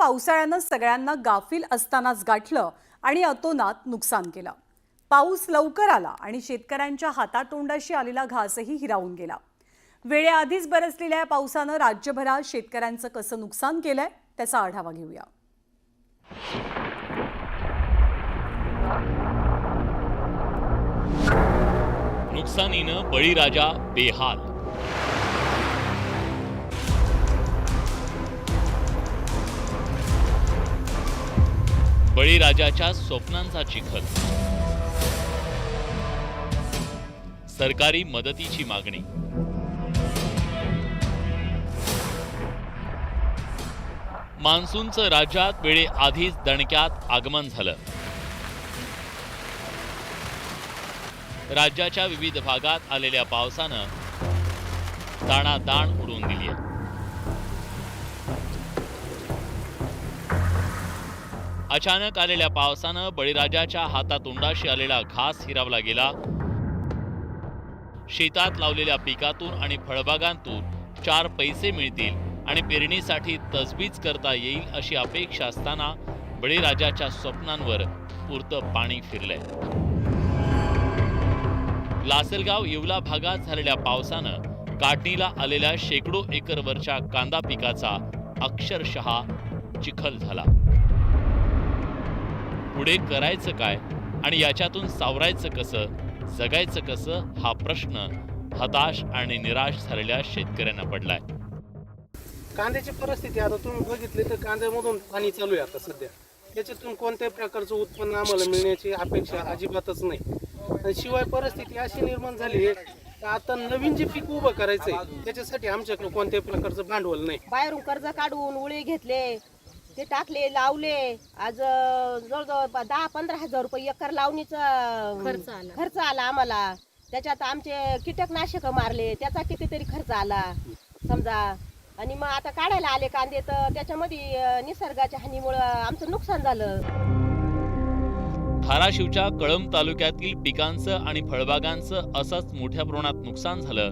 पावसाळ्यानं सगळ्यांना गाफील असतानाच गाठलं आणि अतोनात नुकसान केलं। पाऊस लवकर आला आणि शेतकऱ्यांच्या हातातोंडाशी आलेला घासही हिरावून गेला। वेळेआधीच बरसलेल्या पावसानं राज्यभरात शेतकऱ्यांचं कसं नुकसान केलंय त्याचा आढावा घेऊया। नुकसानीनं बळीराजा बेहाल। बळीराजाच्या स्वप्नांचा चिखल। सरकारी मदतीची मागणी। मान्सूनचं राज्यात वेळेआधीच दणक्यात आगमन झालं। राज्याच्या विविध भागात आलेल्या पावसानं दाणादाण उडवून दिली आहे। अचानक आलेल्या पावसानं बळीराजाच्या हातातोंडाशी आलेला घास हिरावला गेला। शेतात लावलेल्या पिकातून आणि फळबागांतून 4 पैसे मिळतील आणि पेरणीसाठी तजवीज करता येईल अशी अपेक्षा असताना बळीराजाच्या स्वप्नांवर पुरतं पाणी फिरलंय। लासलगाव येवला भागात झालेल्या पावसानं काढणीला आलेल्या शेकडो एकरवरच्या कांदा पिकाचा अक्षरशः चिखल झाला। पुढे करायचं काय आणि याच्यातून सावरायचं कसं, जगायचं कसं हा प्रश्न हताश आणि निराश झालेल्या शेतकऱ्यांना पडलाय। कांद्याची परिस्थिती आता तुम्ही बघितली तर कांद्यामधून पाणी चालू आहे आता सध्या। याच्यातून कोणत्याही प्रकारचं उत्पन्न आम्हाला मिळण्याची अपेक्षा अजिबातच नाही। आणि शिवाय परिस्थिती अशी निर्माण झाली आहे की आता नवीन जे पीक उभं करायचंय त्याच्यासाठी आमच्याकडे कोणत्याही प्रकारचं भांडवल नाही। बाहेरून कर्ज काढून उळे घेतले, ते टाकले, लावले। आज जवळजवळ 10-15 हजार रुपये एकर लावणीचा खर्च आला आम्हाला। त्याच्यात आमचे कीटकनाशक मारले, त्याचा कितीतरी खर्च आला समजा। आणि मग आता काढायला आले कांदे तर त्याच्यामध्ये निसर्गाच्या हानीमुळे आमचं नुकसान झालं। धाराशिवच्या कळंब तालुक्यातील पिकांचं आणि फळबागांचं असंच मोठ्या प्रमाणात नुकसान झालं।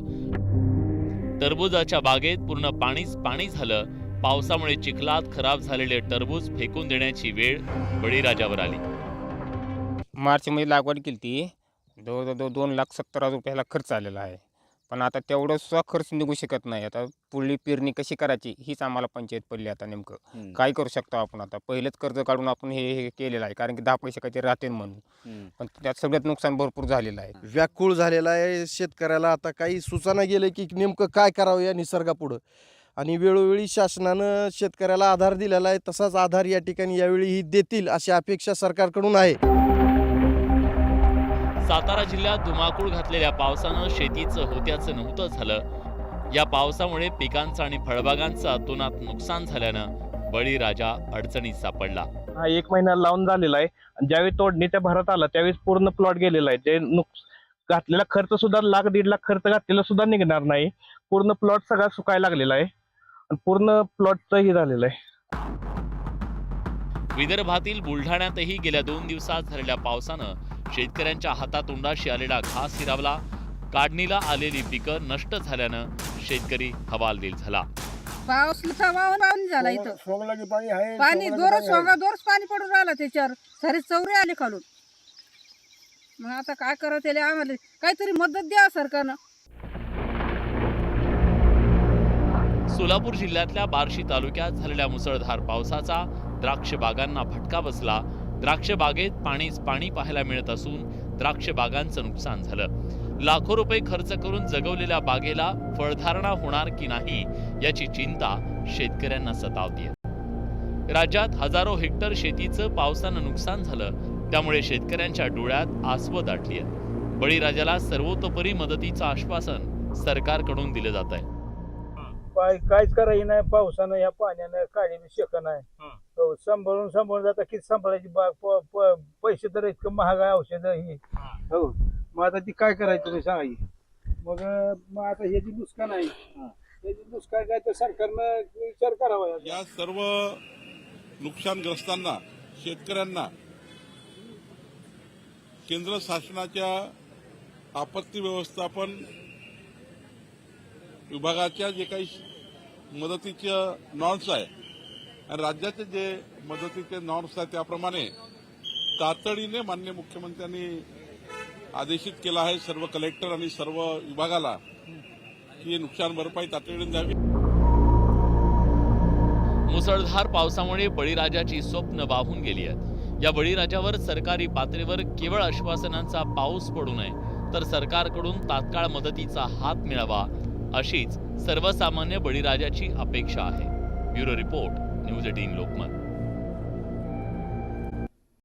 टरबूजाच्या बागेत पूर्ण पाणीच पाणी झालं। पावसामुळे चिखलात खराब झालेले टरबूज फेकून देण्याची वेळ बळीराजावर आली। मार्च मध्ये लागवड केली ती, 2,70,000 रुपयाला खर्च आलेला आहे। पण आता तेवढं सुद्धा खर्च निघू शकत नाही। आता पुढली पेरणी कशी करायची हीच आम्हाला पंचायत पडली। आता नेमकं काय करू शकतो आपण? आता पहिलेच कर्ज काढून आपण हे केलेलं आहे, कारण की 10 पैसे काहीतरी राहते म्हणून। पण त्यात सगळ्यात नुकसान भरपूर झालेलं आहे। व्याकुळ झालेला आहे शेतकऱ्याला। आता काही सुचना गेलं की नेमकं काय करावं या निसर्गापुढं। आणि वेळोवेळी शासनानं शेतकऱ्याला आधार दिलेला आहे, तसाच आधार या ठिकाणी यावेळी देतील अशी अपेक्षा सरकारकडून आहे। सातारा जिल्ह्यात धुमाकूळ घातलेल्या पावसानं शेतीचं होत्याचं नव्हतं झालं। या पावसामुळे पिकांचं आणि फळबागांचं अतोनात नुकसान झाल्यानं बळीराजा अडचणीत सापडला। हा 1 महिना लावून झालेला आहे आणि ज्यावेळी तोडणीच्या भरात आला त्यावेळी पूर्ण प्लॉट गेलेला आहे। जे घातलेला खर्च सुद्धा 1,00,000-1.5 लाख खर्च घातलेला सुद्धा निघणार नाही। पूर्ण प्लॉट सगळा सुकायला लागलेला आहे आणि पूर्ण प्लॉटचंही झालेलं आहे। विदर्भातील बुलढाण्यातही गेल्या 2 दिवसात झालेल्या पावसानं शेतकऱ्यांच्या हातातोंडाशी आलेला घास हिरावला। काढणीला आलेली पिकं नष्ट झाल्यानं शेतकरी हवालदिल झाला। पाऊस पाणी झाला इथं, पाणी दोरच पाणी पडून राहिलं त्याच्यावर, सारे चौरे आले खालून। मग आता काय करावं त्याला, आम्हाला काहीतरी मदत द्या सरकारनं। सोलापूर जिल्ह्यातल्या बार्शी तालुक्यात झालेल्या मुसळधार पावसाचा द्राक्ष बागांना फटका बसला। द्राक्ष बागेत पाणीच पाणी पाहायला मिळत असून द्राक्ष बागांचं नुकसान झालं। लाखो रुपये खर्च करून जगवलेल्या बागेला फळधारणा होणार की नाही याची चिंता शेतकऱ्यांना सतावतीये। राज्यात हजारो हेक्टर शेतीचं पावसानं नुकसान झालं, त्यामुळे शेतकऱ्यांच्या डोळ्यात आसवं दाटलीये। बळीराजाला सर्वतोपरी मदतीचं आश्वासन सरकारकडून दिलं जात आहे। काहीच करायचं नाही पावसानं, या पाण्यानं काढी शकत नाही। सांभाळून जाता किती सांभाळायची बाग, पैसे तर इतकं महाग आहे औषध ही। हो मग आता ती काय करायचं तुम्ही सांगा। मग आता हे जी नुकसान आहे त्याची नुकसान काय तर सरकारनं विचार करावा। या सर्व नुकसानग्रस्तांना शेतकऱ्यांना केंद्र शासनाच्या आपत्ती व्यवस्थापन विभागाच्या जे काही मदतीच्या नॉर्म्स आहे आणि राज्याचे जे मदतीचे नॉर्म्स आहेत त्याप्रमाणे तातडीने माननीय मुख्यमंत्र्यांनी आदेशित केला आहे सर्व कलेक्टर आणि सर्व विभागाला की नुकसान भरपाई तातडीने द्यावी. मुसळधार पावसामुळे बळीराजाची स्वप्न वाहून गेली आहेत. या बळीराजावर सरकारी पातळीवर केवळ आश्वासनांचा पाऊस पडू नये तर सरकारकडून तात्काळ मदतीचा हात मिळावा अशीच सर्वसामान्य बळीराजाची अपेक्षा आहे. Bureau report, news 18 Lokmat.